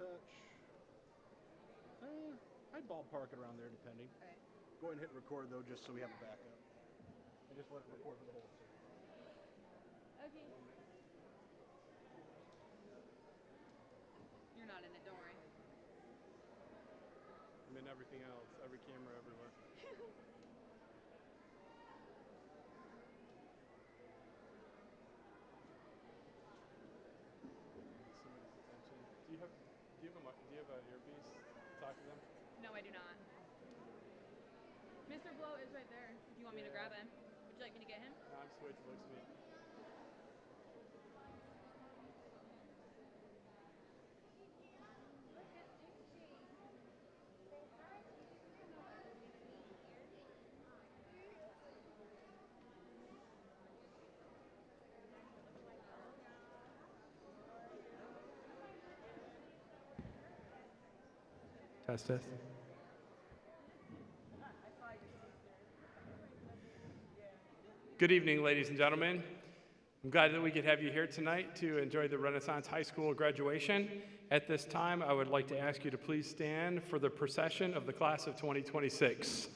touch. I'd ballpark it around there, depending. Okay. Go ahead and hit record though, just so we have a backup. And just let it record for the whole thing. Okay. You're not in it, don't worry. I'm in everything else, every camera everywhere. Somebody's attention. Do you have an earpiece? Talk to them. No, I do not. Mr. Blow is right there. If you want me to grab him. Would you like me to get him? No, I'm just waiting till it looks at me. Test, test. Good evening, ladies and gentlemen. I'm glad that we could have you here tonight to enjoy the Renaissance High School graduation. At this time, I would like to ask you to please stand for the procession of the class of 2026.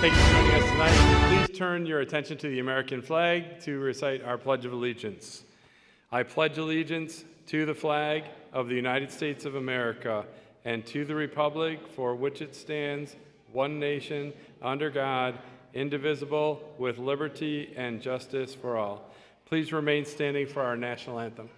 Thank you for joining us tonight. Please turn your attention to the American flag to recite our Pledge of Allegiance. I pledge allegiance to the flag of the United States of America and to the republic for which it stands, one nation, under God, indivisible, with liberty and justice for all. Please remain standing for our national anthem.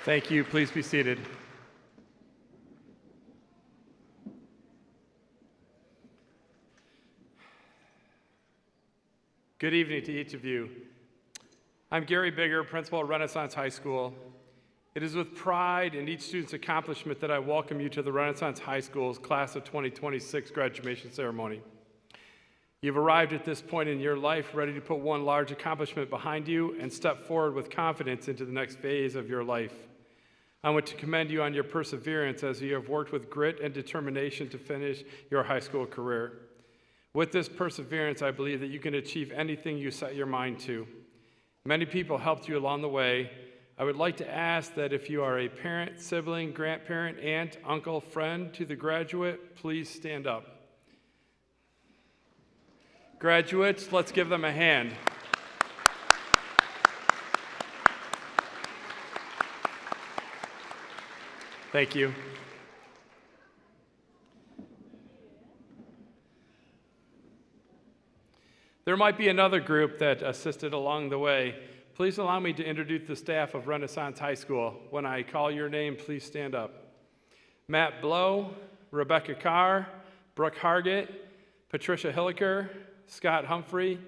Thank you. Please be seated. Good evening to each of you. I'm Gary Bigger, principal at Renaissance High School. It is with pride in each student's accomplishment that I welcome you to the Renaissance High School's Class of 2026 graduation ceremony. You've arrived at this point in your life ready to put one large accomplishment behind you and step forward with confidence into the next phase of your life. I want to commend you on your perseverance as you have worked with grit and determination to finish your high school career. With this perseverance, I believe that you can achieve anything you set your mind to. Many people helped you along the way. I would like to ask that if you are a parent, sibling, grandparent, aunt, uncle, friend to the graduate, please stand up. Graduates, let's give them a hand. Thank you. There might be another group that assisted along the way. Please allow me to introduce the staff of Renaissance High School. When I call your name, please stand up. Matt Blow, Rebecca Carr, Brooke Hargett, Patricia Hilliker, Scott Humphrey,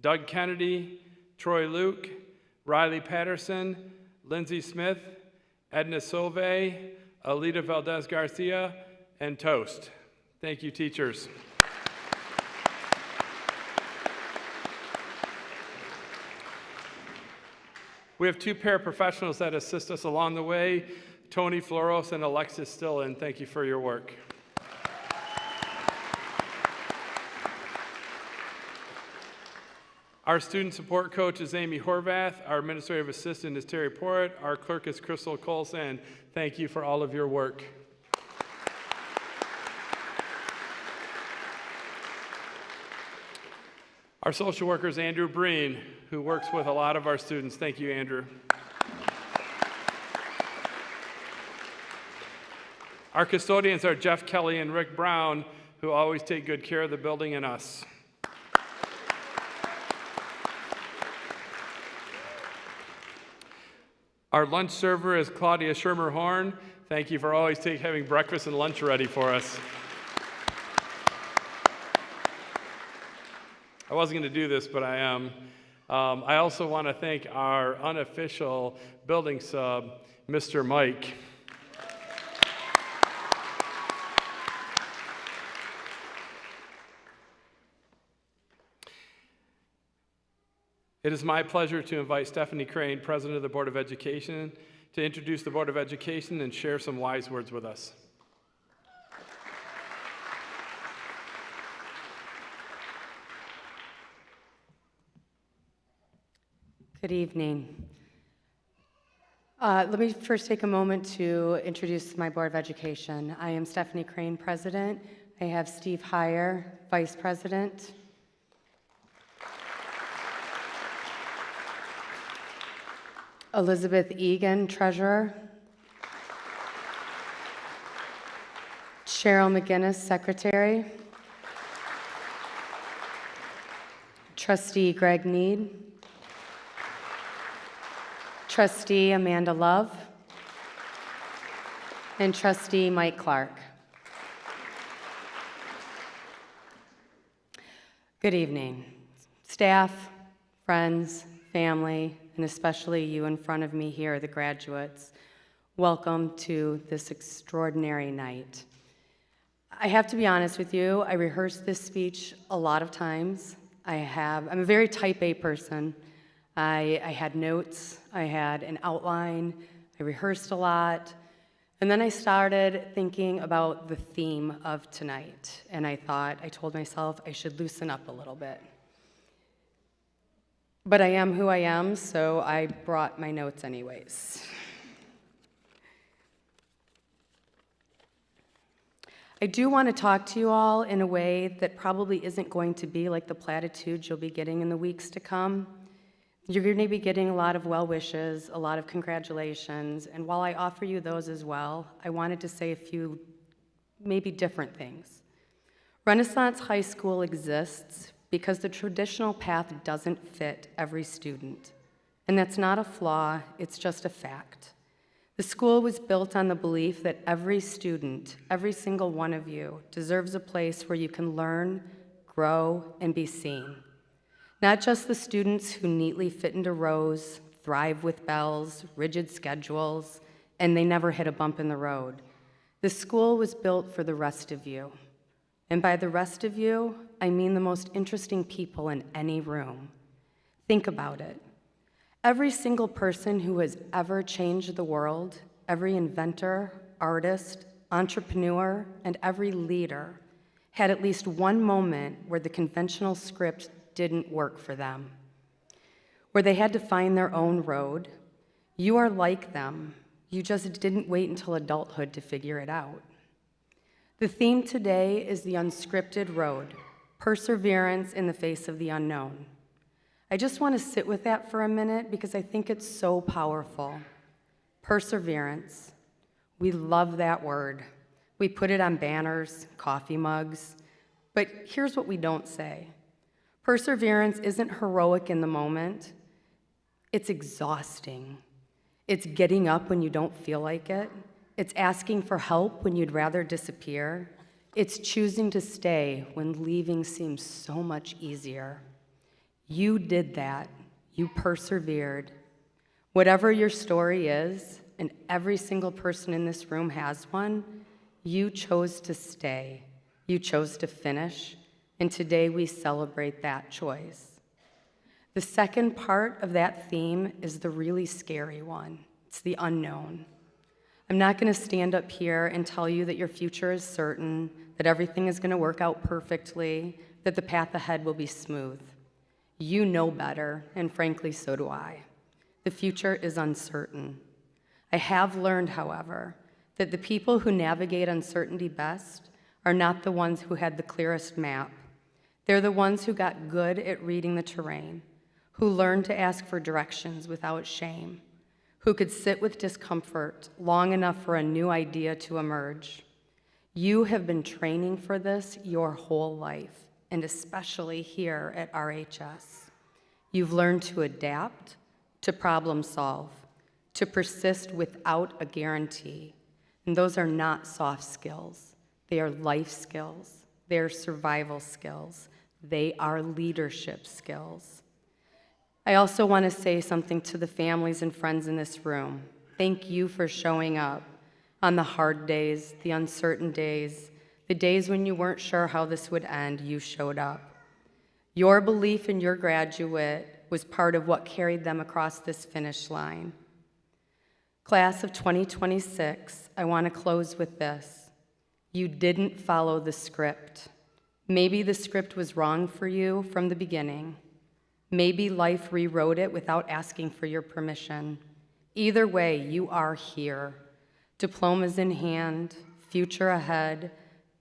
Doug Kennedy, Troy Luke, Riley Patterson, Lindsay Smith, Edna Solvay, Alita Valdez Garcia, and Toast. Thank you, teachers. We have two paraprofessionals that assist us along the way, Tony Floros and Alexis Stillen. Thank you for your work. Our student support coach is Amy Horvath. Our administrative assistant is Terry Porritt. Our clerk is Crystal Colson. Thank you for all of your work. Our social worker is Andrew Breen, who works with a lot of our students. Thank you, Andrew. Our custodians are Jeff Kelly and Rick Brown, who always take good care of the building and us. Our lunch server is Claudia Shermer-Horn. Thank you for always having breakfast and lunch ready for us. I wasn't going to do this, but I am. I also want to thank our unofficial building sub, Mr. Mike. It is my pleasure to invite Stephanie Crane, President of the Board of Education, to introduce the Board of Education and share some wise words with us. Good evening. Let me first take a moment to introduce my Board of Education. I am Stephanie Crane, President. I have Steve Heyer, Vice President. Elizabeth Egan, Treasurer. Cheryl McGinnis, Secretary. Trustee Greg Need. Trustee Amanda Love, and Trustee Mike Clark. Good evening. Staff, friends, family, and especially you in front of me here, the graduates, welcome to this extraordinary night. I have to be honest with you, I rehearsed this speech a lot of times. I'm a very type A person. I had notes, I had an outline, I rehearsed a lot, and then I started thinking about the theme of tonight, and I told myself I should loosen up a little bit. But I am who I am, so I brought my notes anyways. I do want to talk to you all in a way that probably isn't going to be like the platitudes you'll be getting in the weeks to come. You're going to be getting a lot of well wishes, a lot of congratulations, and while I offer you those as well, I wanted to say a few maybe different things. Renaissance High School exists because the traditional path doesn't fit every student. And that's not a flaw, it's just a fact. The school was built on the belief that every student, every single one of you, deserves a place where you can learn, grow, and be seen. Not just the students who neatly fit into rows, thrive with bells, rigid schedules, and they never hit a bump in the road. The school was built for the rest of you. And by the rest of you, I mean the most interesting people in any room. Think about it. Every single person who has ever changed the world, every inventor, artist, entrepreneur, and every leader had at least one moment where the conventional script didn't work for them, where they had to find their own road. You are like them. You just didn't wait until adulthood to figure it out. The theme today is the unscripted road, perseverance in the face of the unknown. I just want to sit with that for a minute because I think it's so powerful. Perseverance. We love that word. We put it on banners, coffee mugs, but here's what we don't say. Perseverance isn't heroic in the moment. It's exhausting. It's getting up when you don't feel like it. It's asking for help when you'd rather disappear. It's choosing to stay when leaving seems so much easier. You did that. You persevered. Whatever your story is, and every single person in this room has one, you chose to stay. You chose to finish, and today we celebrate that choice. The second part of that theme is the really scary one. It's the unknown. I'm not going to stand up here and tell you that your future is certain, that everything is going to work out perfectly, that the path ahead will be smooth. You know better, and frankly, so do I. The future is uncertain. I have learned, however, that the people who navigate uncertainty best are not the ones who had the clearest map. They're the ones who got good at reading the terrain, who learned to ask for directions without shame, who could sit with discomfort long enough for a new idea to emerge. You have been training for this your whole life, and especially here at RHS. You've learned to adapt, to problem solve, to persist without a guarantee. And those are not soft skills. They are life skills. They are survival skills. They are leadership skills. I also want to say something to the families and friends in this room. Thank you for showing up on the hard days, the uncertain days, the days when you weren't sure how this would end. You showed up. Your belief in your graduate was part of what carried them across this finish line. Class of 2026, I want to close with this. You didn't follow the script. Maybe the script was wrong for you from the beginning. Maybe life rewrote it without asking for your permission. Either way, you are here. Diplomas in hand, future ahead,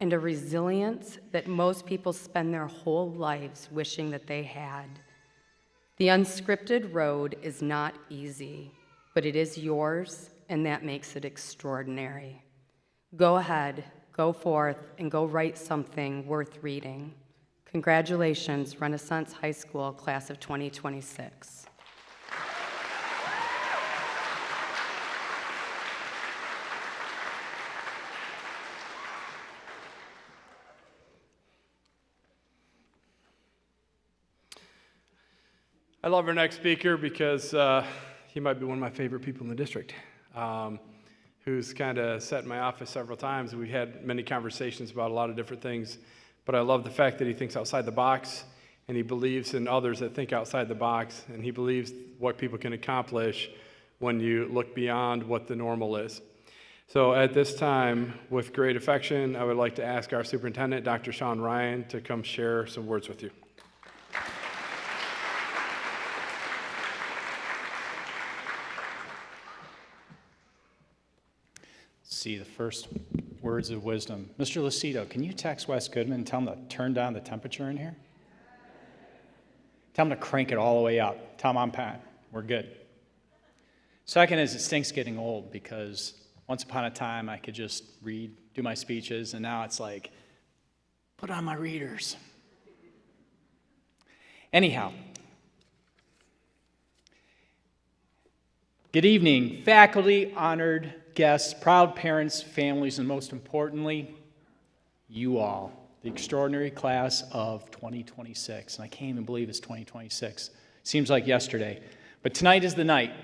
and a resilience that most people spend their whole lives wishing that they had. The unscripted road is not easy, but it is yours, and that makes it extraordinary. Go ahead, go forth, and go write something worth reading. Congratulations, Renaissance High School, class of 2026. I love our next speaker because he might be one of my favorite people in the district, who's kind of sat in my office several times. We've had many conversations about a lot of different things, but I love the fact that he thinks outside the box, and he believes in others that think outside the box, and he believes what people can accomplish when you look beyond what the normal is. So at this time, with great affection, I would like to ask our superintendent, Dr. Sean Ryan, to come share some words with you. See the first words of wisdom. Mr. Lucido, can you text Wes Goodman and tell him to turn down the temperature in here? Tell him to crank it all the way up. Tell him I'm Pat. We're good. Second is it stinks getting old because once upon a time I could just read, do my speeches, and now it's like, put on my readers. Anyhow, Good evening, faculty, honored guests, proud parents, families, and most importantly, you all, the extraordinary class of 2026. And I can't even believe it's 2026. Seems like yesterday. But tonight is the night.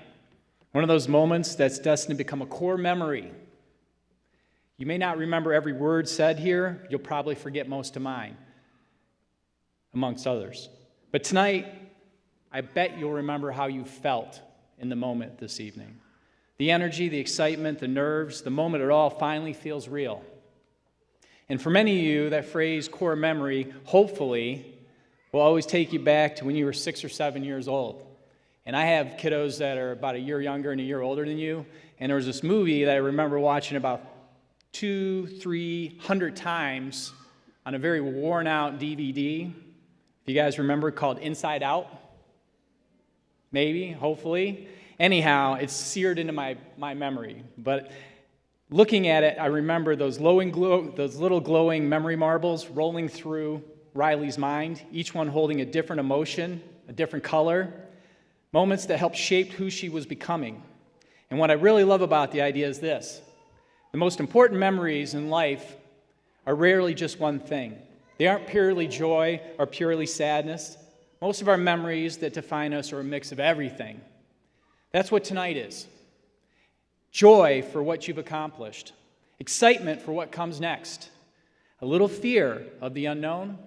One of those moments that's destined to become a core memory. You may not remember every word said here. You'll probably forget most of mine, amongst others. But tonight, I bet you'll remember how you felt in the moment this evening. The energy, the excitement, the nerves, the moment it all finally feels real. And for many of you, that phrase, core memory, hopefully, will always take you back to when you were 6 or 7 years old. And I have kiddos that are about a year younger and a year older than you, and there was this movie that I remember watching about 200-300 times on a very worn-out DVD, if you guys remember, called Inside Out. Maybe, hopefully. Anyhow, it's seared into my memory. But looking at it, I remember those little glowing memory marbles rolling through Riley's mind, each one holding a different emotion, a different color, moments that helped shape who she was becoming. And what I really love about the idea is this. The most important memories in life are rarely just one thing. They aren't purely joy or purely sadness. Most of our memories that define us are a mix of everything. That's what tonight is. Joy for what you've accomplished. Excitement for what comes next. A little fear of the unknown.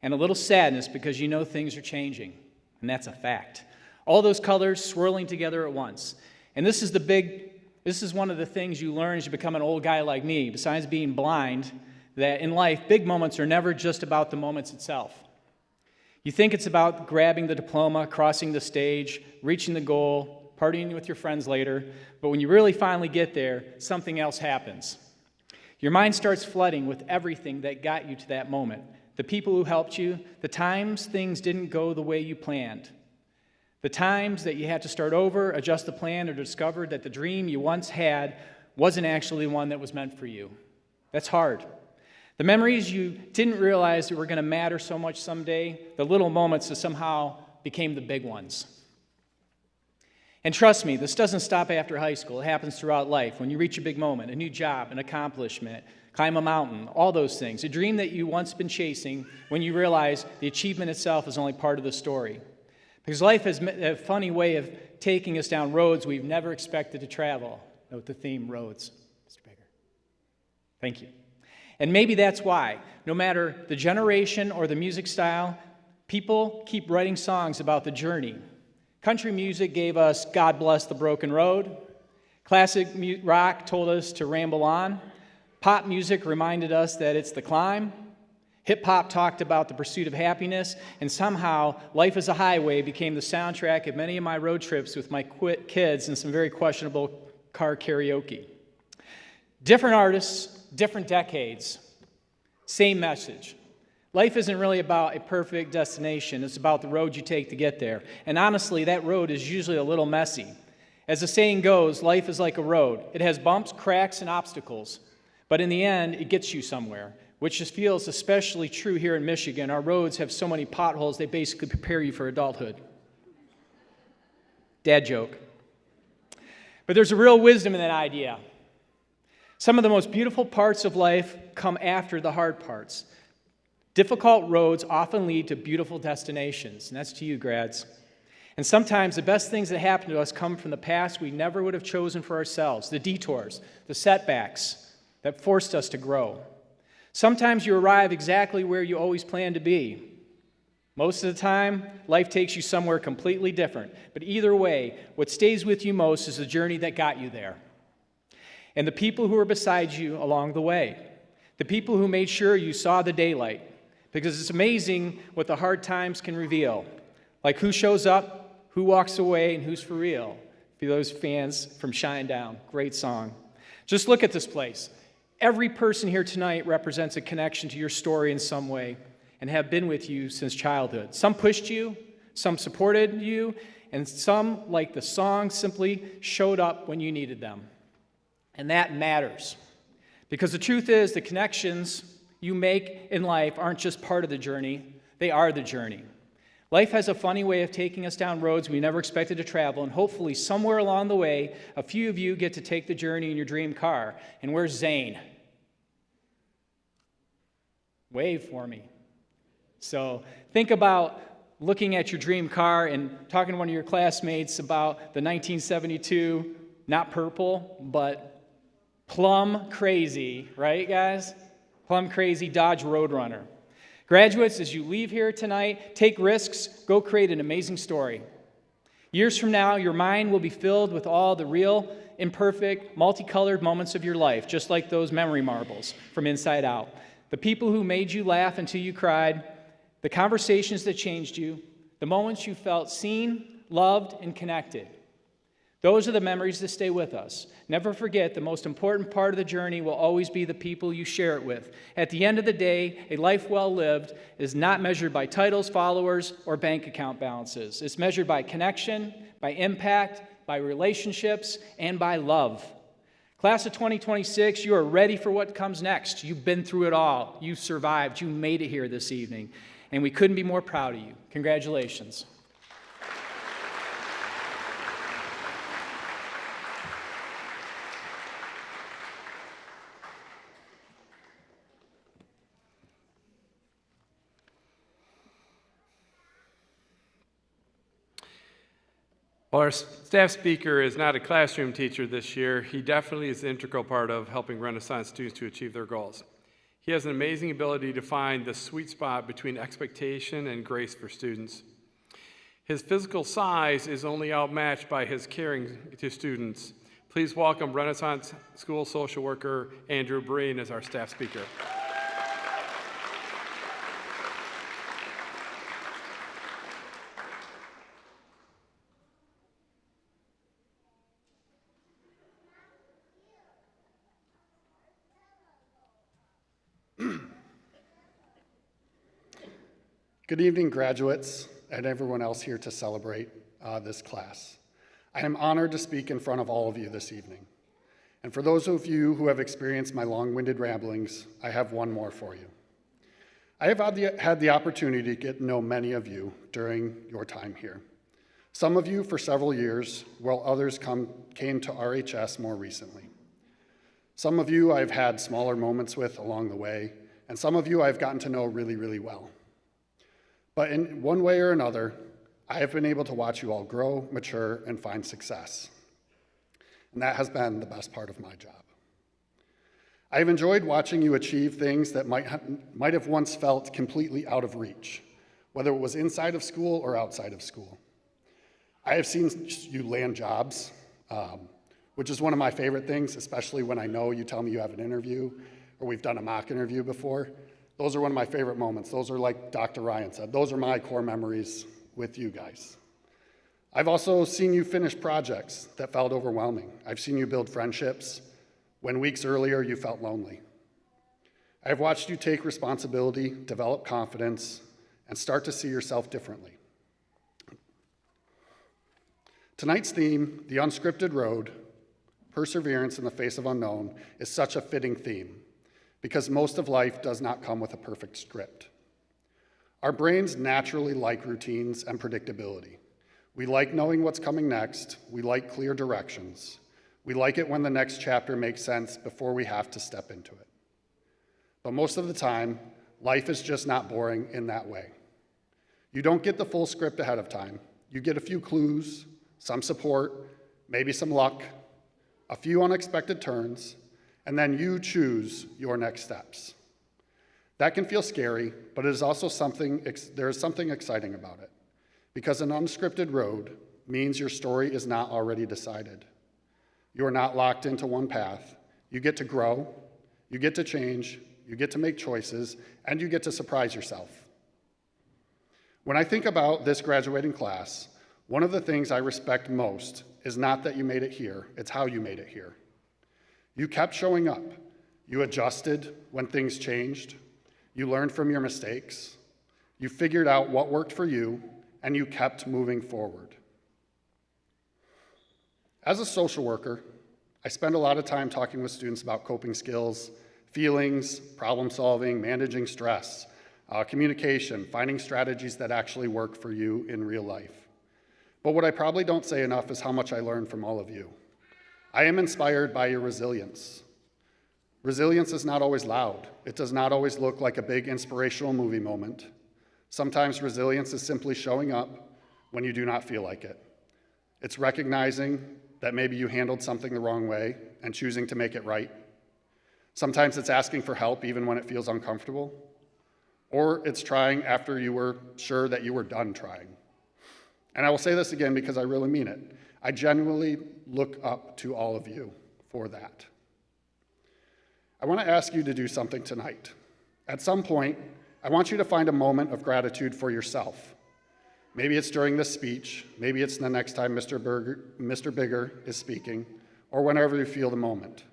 And a little sadness because you know things are changing. And that's a fact. All those colors swirling together at once. And this is one of the things you learn as you become an old guy like me, besides being blind, that in life, big moments are never just about the moments itself. You think it's about grabbing the diploma, crossing the stage, reaching the goal, partying with your friends later, but when you really finally get there, something else happens. Your mind starts flooding with everything that got you to that moment. The people who helped you, the times things didn't go the way you planned, the times that you had to start over, adjust the plan, or discovered that the dream you once had wasn't actually one that was meant for you. That's hard. The memories you didn't realize that were going to matter so much someday, the little moments that somehow became the big ones. And trust me, this doesn't stop after high school. It happens throughout life. When you reach a big moment, a new job, an accomplishment, climb a mountain, all those things. A dream that you once been chasing when you realize the achievement itself is only part of the story. Because life has a funny way of taking us down roads we've never expected to travel. Note the theme, roads. Mr. Baker. Thank you. And maybe that's why, no matter the generation or the music style, people keep writing songs about the journey. Country music gave us God Bless the Broken Road. Classic rock told us to ramble on. Pop music reminded us that it's the climb. Hip-hop talked about the pursuit of happiness, and somehow Life is a Highway became the soundtrack of many of my road trips with my kids and some very questionable car karaoke. Different artists, different decades, same message. Life isn't really about a perfect destination. It's about the road you take to get there. And honestly, that road is usually a little messy. As the saying goes, life is like a road. It has bumps, cracks, and obstacles. But in the end, it gets you somewhere, which just feels especially true here in Michigan. Our roads have so many potholes, they basically prepare you for adulthood. Dad joke. But there's a real wisdom in that idea. Some of the most beautiful parts of life come after the hard parts. Difficult roads often lead to beautiful destinations, and that's to you, grads. And sometimes the best things that happen to us come from the past we never would have chosen for ourselves, the detours, the setbacks that forced us to grow. Sometimes you arrive exactly where you always planned to be. Most of the time, life takes you somewhere completely different. But either way, what stays with you most is the journey that got you there. And the people who are beside you along the way. The people who made sure you saw the daylight. Because it's amazing what the hard times can reveal. Like who shows up, who walks away, and who's for real. For those fans from Shinedown, great song. Just look at this place. Every person here tonight represents a connection to your story in some way and have been with you since childhood. Some pushed you, some supported you, and some, like the song, simply showed up when you needed them. And that matters. Because the truth is, the connections you make in life aren't just part of the journey, they are the journey. Life has a funny way of taking us down roads we never expected to travel, and hopefully somewhere along the way, a few of you get to take the journey in your dream car. And where's Zane? Wave for me. So think about looking at your dream car and talking to one of your classmates about the 1972, not purple, but plum crazy, right, guys? Plum crazy Dodge Roadrunner. Graduates, as you leave here tonight, take risks, go create an amazing story. Years from now, your mind will be filled with all the real, imperfect, multicolored moments of your life, just like those memory marbles from Inside Out. The people who made you laugh until you cried, the conversations that changed you, the moments you felt seen, loved, and connected. Those are the memories that stay with us. Never forget, the most important part of the journey will always be the people you share it with. At the end of the day, a life well lived is not measured by titles, followers, or bank account balances. It's measured by connection, by impact, by relationships, and by love. Class of 2026, you are ready for what comes next. You've been through it all. You survived. You made it here this evening. And we couldn't be more proud of you. Congratulations. While our staff speaker is not a classroom teacher this year, he definitely is an integral part of helping Renaissance students to achieve their goals. He has an amazing ability to find the sweet spot between expectation and grace for students. His physical size is only outmatched by his caring to students. Please welcome Renaissance School social worker Andrew Breen as our staff speaker. Good evening, graduates, and everyone else here to celebrate this class. I am honored to speak in front of all of you this evening. And for those of you who have experienced my long-winded ramblings, I have one more for you. I have had the opportunity to get to know many of you during your time here. Some of you for several years, while others came to RHS more recently. Some of you I've had smaller moments with along the way, and some of you I've gotten to know really, really well. But in one way or another, I have been able to watch you all grow, mature, and find success. And that has been the best part of my job. I have enjoyed watching you achieve things that might have once felt completely out of reach, whether it was inside of school or outside of school. I have seen you land jobs, which is one of my favorite things, especially when I know you tell me you have an interview or we've done a mock interview before. Those are one of my favorite moments. Those are, like Dr. Ryan said, those are my core memories with you guys. I've also seen you finish projects that felt overwhelming. I've seen you build friendships when weeks earlier you felt lonely. I've watched you take responsibility, develop confidence, and start to see yourself differently. Tonight's theme, The Unscripted Road, Perseverance in the Face of Unknown, is such a fitting theme, because most of life does not come with a perfect script. Our brains naturally like routines and predictability. We like knowing what's coming next. We like clear directions. We like it when the next chapter makes sense before we have to step into it. But most of the time, life is just not boring in that way. You don't get the full script ahead of time. You get a few clues, some support, maybe some luck, a few unexpected turns, and then you choose your next steps. That can feel scary, but it is also there is something exciting about it, because an unscripted road means your story is not already decided. You are not locked into one path. You get to grow, you get to change, you get to make choices, and you get to surprise yourself. When I think about this graduating class, one of the things I respect most is not that you made it here, it's how you made it here. You kept showing up. You adjusted when things changed. You learned from your mistakes. You figured out what worked for you, and you kept moving forward. As a social worker, I spend a lot of time talking with students about coping skills, feelings, problem solving, managing stress, communication, finding strategies that actually work for you in real life. But what I probably don't say enough is how much I learned from all of you. I am inspired by your resilience. Resilience is not always loud. It does not always look like a big inspirational movie moment. Sometimes resilience is simply showing up when you do not feel like it. It's recognizing that maybe you handled something the wrong way and choosing to make it right. Sometimes it's asking for help even when it feels uncomfortable. Or it's trying after you were sure that you were done trying. And I will say this again because I really mean it. I genuinely look up to all of you for that. I want to ask you to do something tonight. At some point, I want you to find a moment of gratitude for yourself. Maybe it's during this speech, maybe it's the next time Mr. Bigger is speaking, or whenever you feel the moment.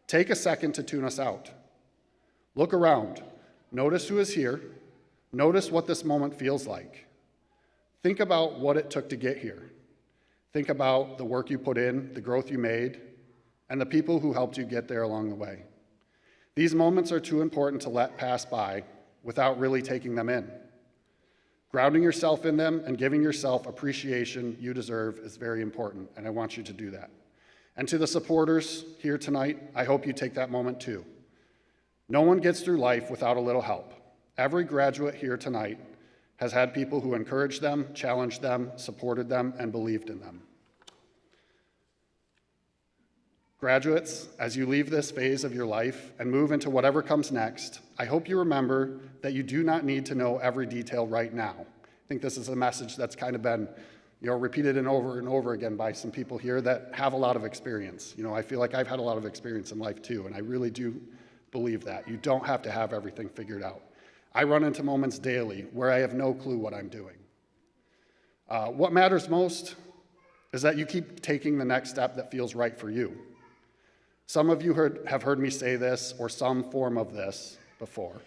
Take a second to tune us out. Look around. Notice who is here. Notice what this moment feels like. Think about what it took to get here. Think about the work you put in, the growth you made, and the people who helped you get there along the way. These moments are too important to let pass by without really taking them in. Grounding yourself in them and giving yourself appreciation you deserve is very important, and I want you to do that. And to the supporters here tonight, I hope you take that moment too. No one gets through life without a little help. Every graduate here tonight has had people who encouraged them, challenged them, supported them, and believed in them. Graduates, as you leave this phase of your life and move into whatever comes next, I hope you remember that you do not need to know every detail right now. I think this is a message that's kind of been repeated and over again by some people here that have a lot of experience. I feel like I've had a lot of experience in life too, and I really do believe that. You don't have to have everything figured out. I run into moments daily where I have no clue what I'm doing. What matters most is that you keep taking the next step that feels right for you. Some of you have heard me say this or some form of this before.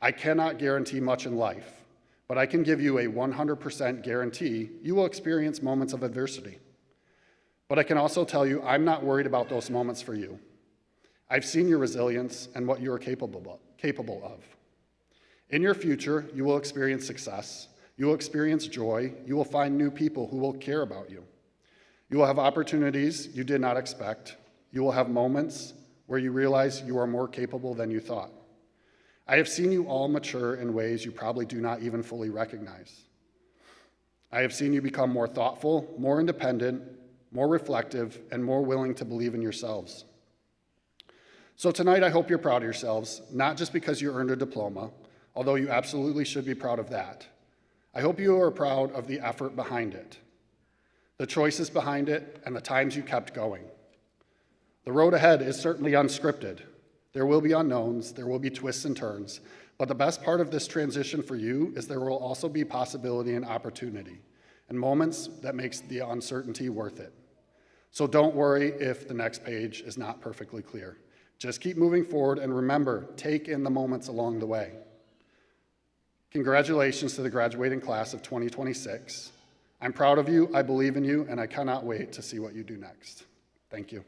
I cannot guarantee much in life, but I can give you a 100% guarantee you will experience moments of adversity. But I can also tell you I'm not worried about those moments for you. I've seen your resilience and what you are capable of. In your future, you will experience success. You will experience joy. You will find new people who will care about you. You will have opportunities you did not expect. You will have moments where you realize you are more capable than you thought. I have seen you all mature in ways you probably do not even fully recognize. I have seen you become more thoughtful, more independent, more reflective, and more willing to believe in yourselves. So tonight, I hope you're proud of yourselves, not just because you earned a diploma, although you absolutely should be proud of that. I hope you are proud of the effort behind it, the choices behind it, and the times you kept going. The road ahead is certainly unscripted. There will be unknowns, there will be twists and turns, but the best part of this transition for you is there will also be possibility and opportunity, and moments that makes the uncertainty worth it. So don't worry if the next page is not perfectly clear. Just keep moving forward and remember, take in the moments along the way. Congratulations to the graduating class of 2026. I'm proud of you, I believe in you, and I cannot wait to see what you do next. Thank you.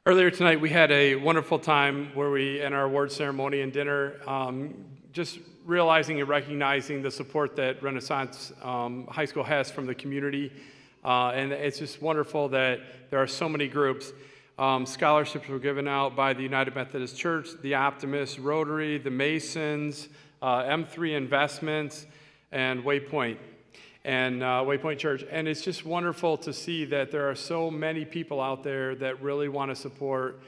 Earlier tonight, we had a wonderful time where we, in our award ceremony and dinner, just realizing and recognizing the support that Renaissance High School has from the community. And it's just wonderful that there are so many groups. Scholarships were given out by the United Methodist Church, the Optimists, Rotary, the Masons, M3 Investments, and Waypoint Church. And it's just wonderful to see that there are so many people out there that really want to support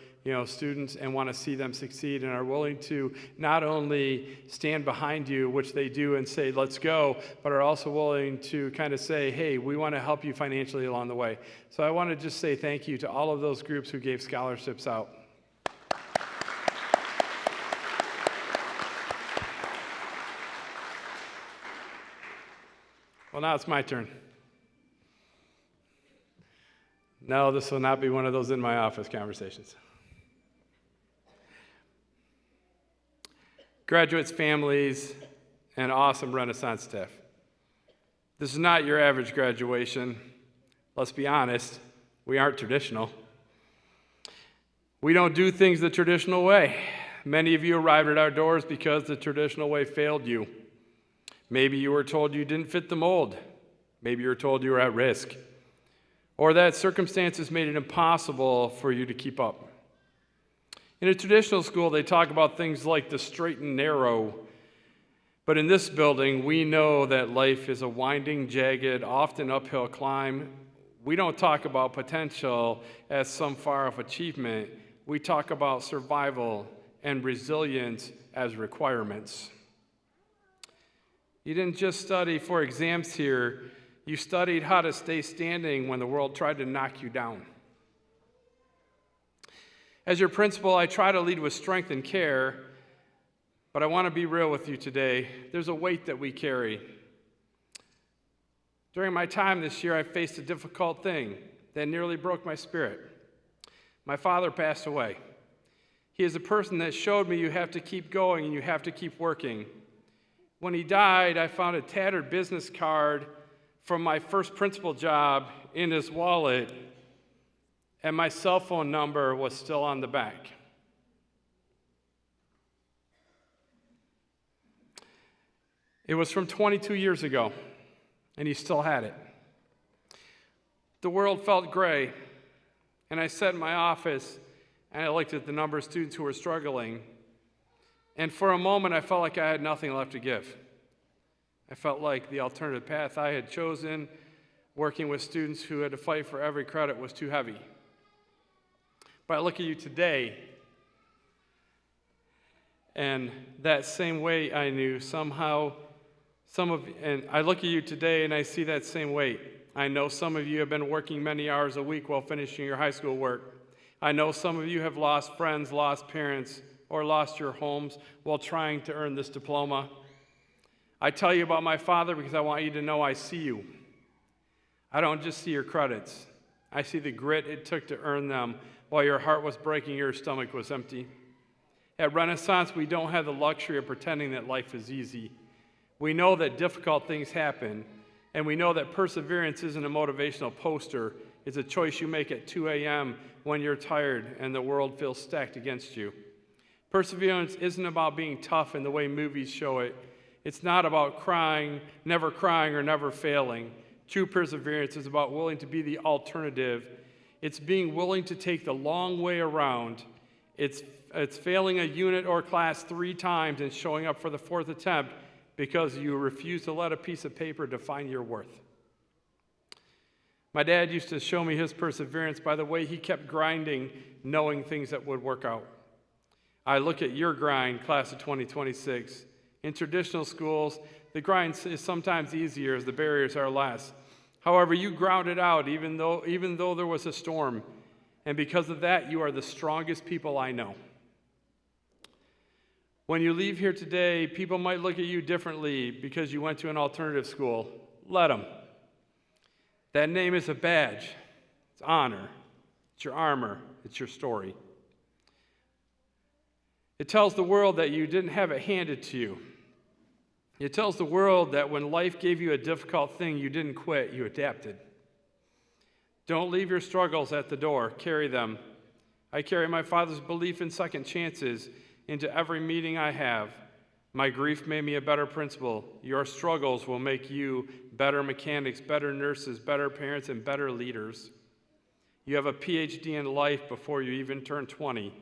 students and want to see them succeed and are willing to not only stand behind you, which they do, and say, let's go, but are also willing to kind of say, hey, we want to help you financially along the way. So I want to just say thank you to all of those groups who gave scholarships out. Well, now it's my turn. No, this will not be one of those in my office conversations. graduates, families, and awesome Renaissance staff. This is not your average graduation. Let's be honest, we aren't traditional. We don't do things the traditional way. Many of you arrived at our doors because the traditional way failed you. Maybe you were told you didn't fit the mold. Maybe you were told you were at risk. Or that circumstances made it impossible for you to keep up. In a traditional school, they talk about things like the straight and narrow. But in this building, we know that life is a winding, jagged, often uphill climb. We don't talk about potential as some far-off achievement. We talk about survival and resilience as requirements. You didn't just study for exams here. You studied how to stay standing when the world tried to knock you down. As your principal, I try to lead with strength and care, but I want to be real with you today. There's a weight that we carry. During my time this year, I faced a difficult thing that nearly broke my spirit. My father passed away. He is a person that showed me you have to keep going and you have to keep working. When he died, I found a tattered business card from my first principal job in his wallet, and my cell phone number was still on the back. It was from 22 years ago, and he still had it. The world felt gray, and I sat in my office, and I looked at the number of students who were struggling, and for a moment, I felt like I had nothing left to give. I felt like the alternative path I had chosen, working with students who had to fight for every credit, was too heavy. But I look at you today, and that same way I knew somehow, and I look at you today and I see that same weight. I know some of you have been working many hours a week while finishing your high school work. I know some of you have lost friends, lost parents, or lost your homes while trying to earn this diploma. I tell you about my father because I want you to know I see you. I don't just see your credits. I see the grit it took to earn them while your heart was breaking, your stomach was empty. At Renaissance, we don't have the luxury of pretending that life is easy. We know that difficult things happen, and we know that perseverance isn't a motivational poster. It's a choice you make at 2 a.m. when you're tired and the world feels stacked against you. Perseverance isn't about being tough in the way movies show it. It's not about never crying or never failing. True perseverance is about willing to be the alternative. It's being willing to take the long way around. It's failing a unit or class 3 times and showing up for the 4th attempt because you refuse to let a piece of paper define your worth. My dad used to show me his perseverance by the way he kept grinding, knowing things that would work out. I look at your grind, class of 2026. In traditional schools, the grind is sometimes easier as the barriers are less. However, you ground it out even though there was a storm. And because of that, you are the strongest people I know. When you leave here today, people might look at you differently because you went to an alternative school. Let them. That name is a badge. It's honor. It's your armor. It's your story. It tells the world that you didn't have it handed to you. It tells the world that when life gave you a difficult thing, you didn't quit, you adapted. Don't leave your struggles at the door. Carry them. I carry my father's belief in second chances into every meeting I have. My grief made me a better principal. Your struggles will make you better mechanics, better nurses, better parents, and better leaders. You have a PhD in life before you even turn 20.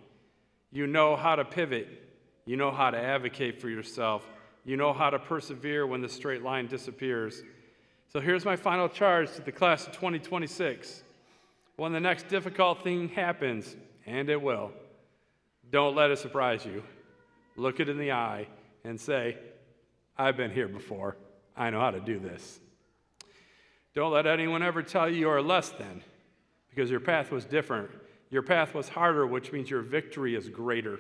You know how to pivot. You know how to advocate for yourself. You know how to persevere when the straight line disappears. So here's my final charge to the class of 2026. When the next difficult thing happens, and it will, don't let it surprise you. Look it in the eye and say, I've been here before. I know how to do this. Don't let anyone ever tell you you're less than, because your path was different. Your path was harder, which means your victory is greater.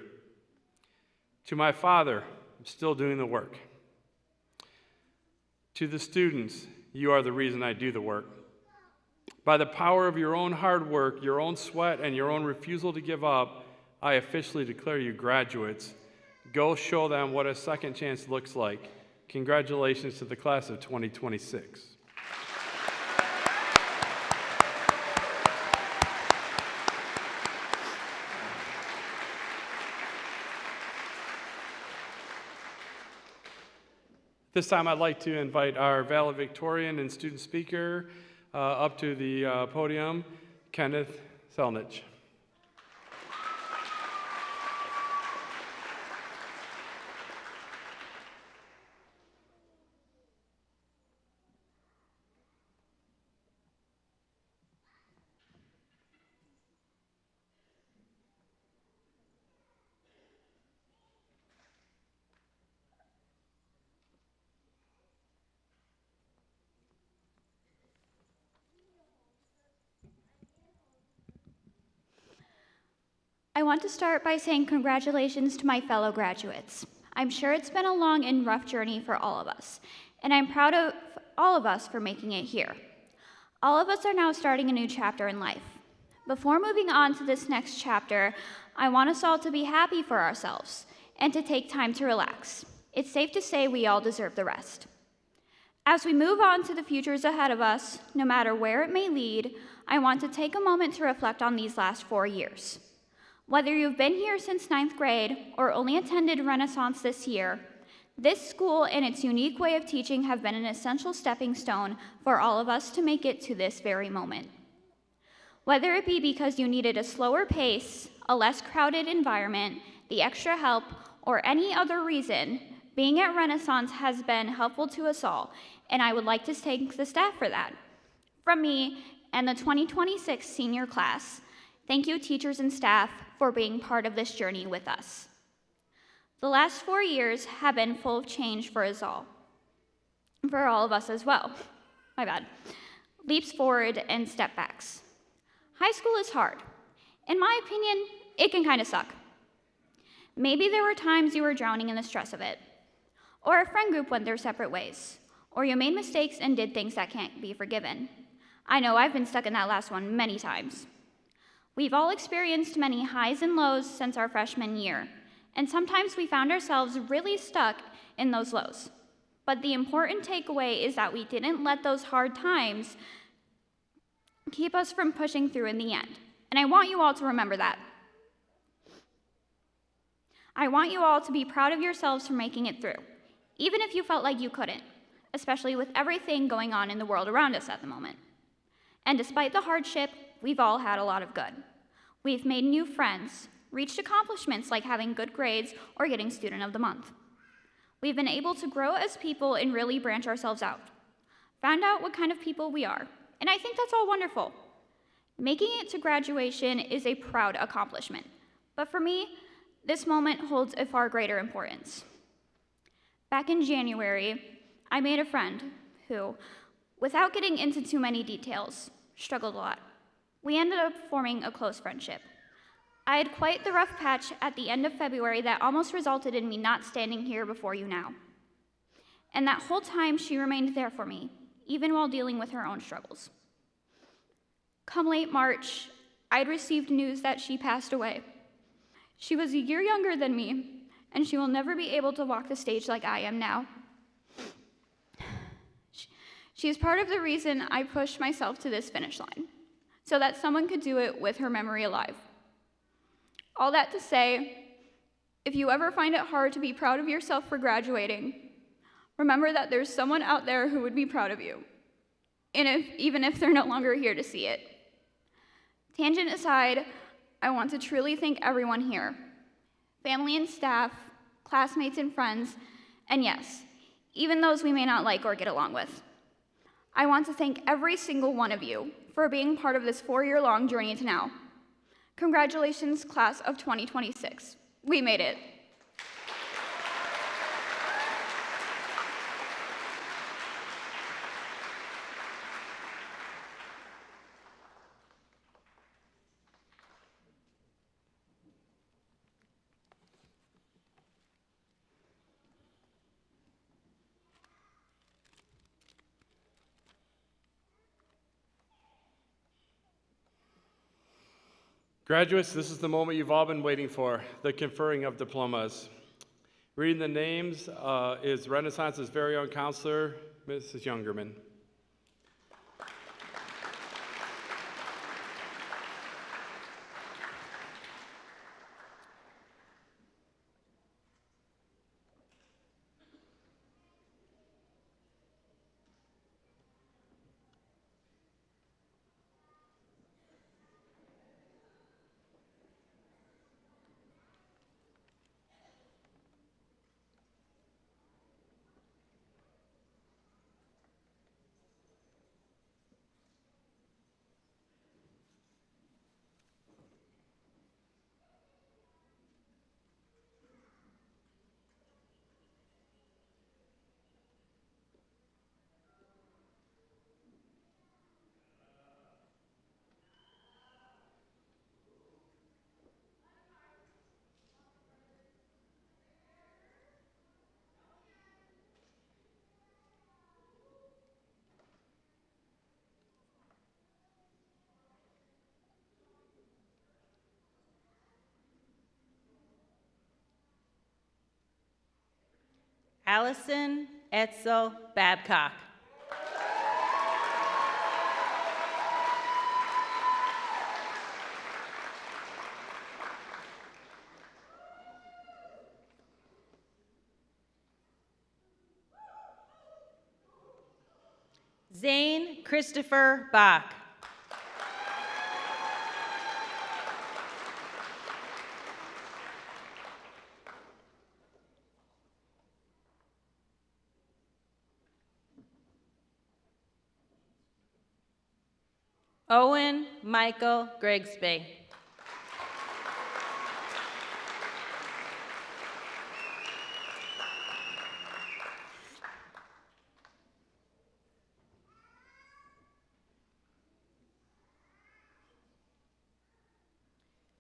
To my father, I'm still doing the work. To the students, you are the reason I do the work. By the power of your own hard work, your own sweat, and your own refusal to give up, I officially declare you graduates. Go show them what a second chance looks like. Congratulations to the class of 2026. This time I'd like to invite our valedictorian and student speaker up to the podium, Kenneth Selnich. I want to start by saying congratulations to my fellow graduates. I'm sure it's been a long and rough journey for all of us, and I'm proud of all of us for making it here. All of us are now starting a new chapter in life. Before moving on to this next chapter, I want us all to be happy for ourselves and to take time to relax. It's safe to say we all deserve the rest. As we move on to the futures ahead of us, no matter where it may lead, I want to take a moment to reflect on these last 4 years. Whether you've been here since 9th grade or only attended Renaissance this year, this school and its unique way of teaching have been an essential stepping stone for all of us to make it to this very moment. Whether it be because you needed a slower pace, a less crowded environment, the extra help, or any other reason, being at Renaissance has been helpful to us all, and I would like to thank the staff for that. From me and the 2026 senior class, thank you, teachers and staff, for being part of this journey with us. The last 4 years have been full of change for us all, for all of us as well. My bad. Leaps forward and step backs. High school is hard. In my opinion, it can kind of suck. Maybe there were times you were drowning in the stress of it, or a friend group went their separate ways, or you made mistakes and did things that can't be forgiven. I know I've been stuck in that last one many times. We've all experienced many highs and lows since our freshman year, and sometimes we found ourselves really stuck in those lows. But the important takeaway is that we didn't let those hard times keep us from pushing through in the end. And I want you all to remember that. I want you all to be proud of yourselves for making it through, even if you felt like you couldn't, especially with everything going on in the world around us at the moment. And despite the hardship, we've all had a lot of good. We've made new friends, reached accomplishments like having good grades or getting Student of the Month. We've been able to grow as people and really branch ourselves out, found out what kind of people we are, and I think that's all wonderful. Making it to graduation is a proud accomplishment, but for me, this moment holds a far greater importance. Back in January, I made a friend who, without getting into too many details, struggled a lot. We ended up forming a close friendship. I had quite the rough patch at the end of February that almost resulted in me not standing here before you now. And that whole time, she remained there for me, even while dealing with her own struggles. Come late March, I'd received news that she passed away. She was a year younger than me, and she will never be able to walk the stage like I am now. She is part of the reason I pushed myself to this finish line, so that someone could do it with her memory alive. All that to say, if you ever find it hard to be proud of yourself for graduating, remember that there's someone out there who would be proud of you, even if they're no longer here to see it. Tangent aside, I want to truly thank everyone here, family and staff, classmates and friends, and yes, even those we may not like or get along with. I want to thank every single one of you for being part of this 4-year-long journey to now. Congratulations, class of 2026. We made it. Graduates, this is the moment you've all been waiting for, the conferring of diplomas. Reading the names is Renaissance's very own counselor, Mrs. Youngerman. Allison Etzel Babcock. Zane Christopher Bach. Owen Michael Grigsby.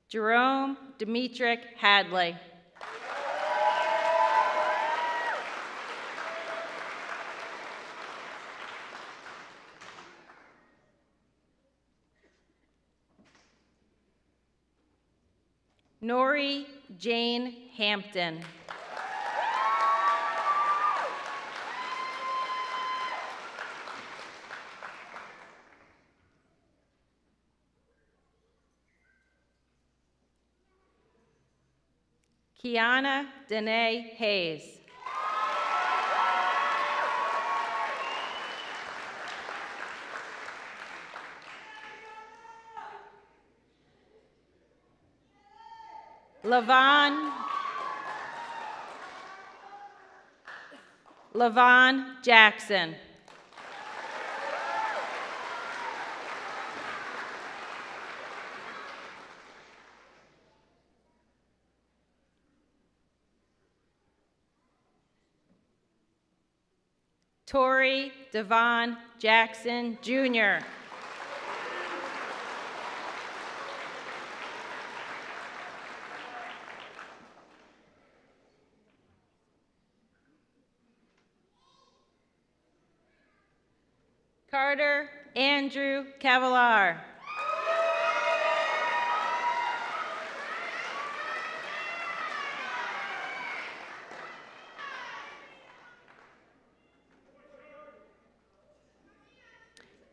Jerome Demetric Hadley. Nori Jane Hampton. Kiana Danae Hayes. Lavon Jackson. Tori Devon Jackson, Jr. Carter Andrew Cavalar.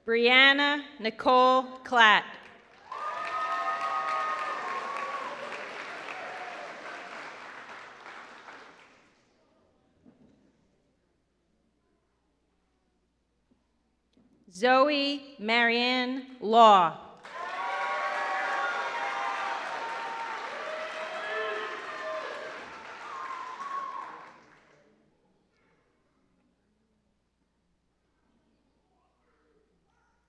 Brianna Nicole Klatt. Zoe Marianne Law.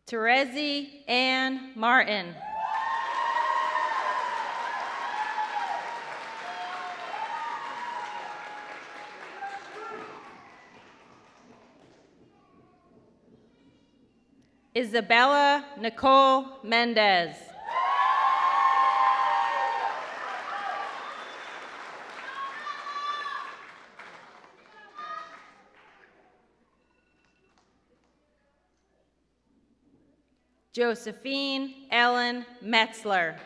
Terezi Ann Martin. Isabella Nicole Mendez. Josephine Ellen Metzler.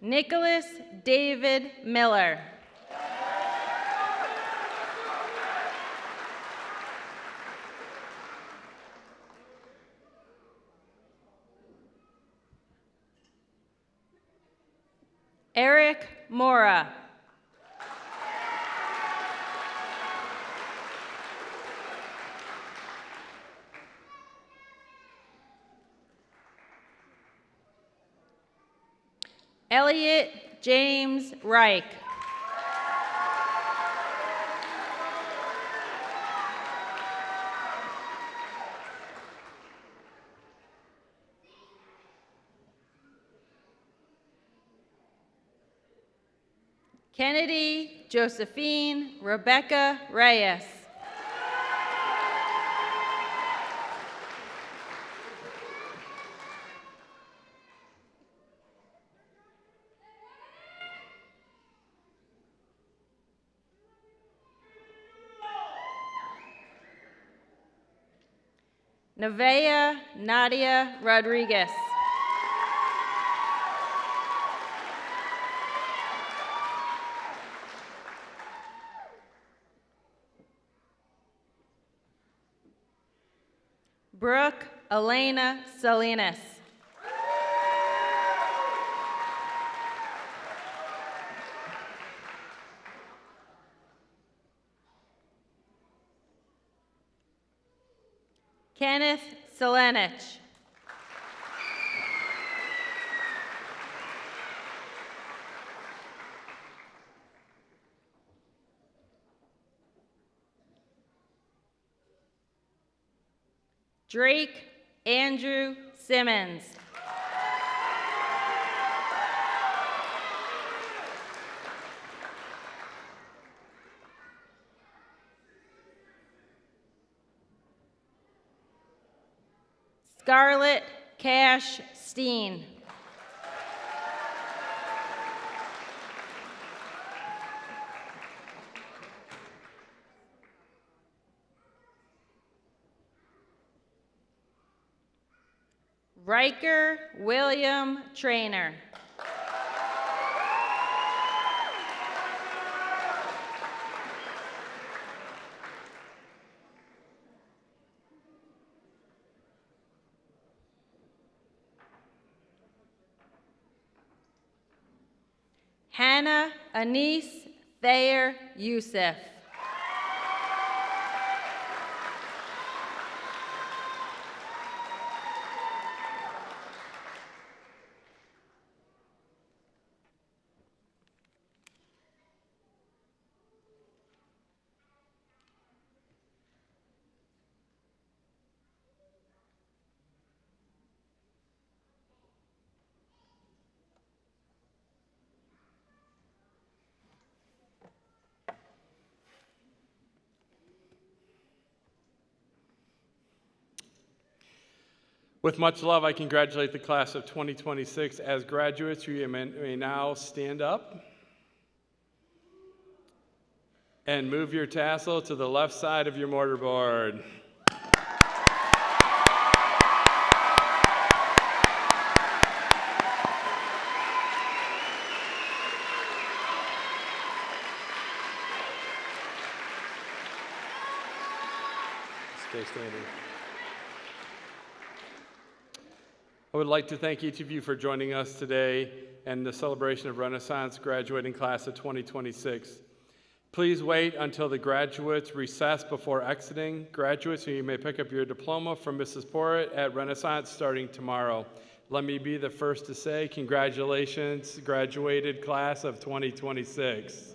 Nicholas David Miller. Eric Mora. Elliot James Reich. Kennedy Josephine Rebecca Reyes. Nevaeh Nadia Rodriguez. Brooke Elena Salinas. Kenneth Selenich. Drake Andrew Simmons. Scarlett Cash Steen. Riker William Trainer. Hannah Anise Thayer Youssef. With much love, I congratulate the class of 2026. As graduates, you may now stand up and move your tassel to the left side of your mortarboard. Stay standing. I would like to thank each of you for joining us today and the celebration of Renaissance graduating class of 2026. Please wait until the graduates recess before exiting. Graduates, you may pick up your diploma from Mrs. Porritt at Renaissance starting tomorrow. Let me be the first to say congratulations, graduated class of 2026.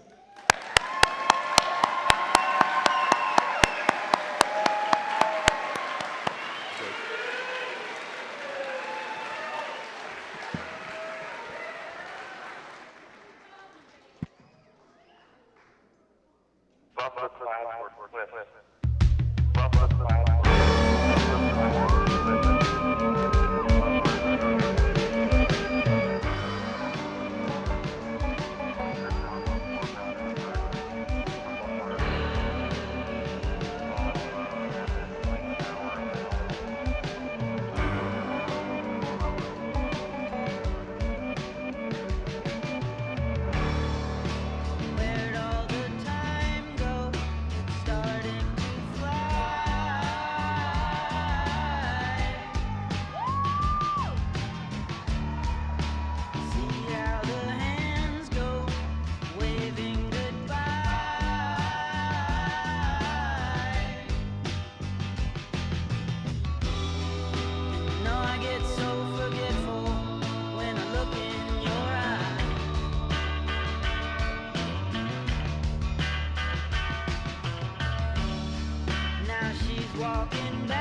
walking back.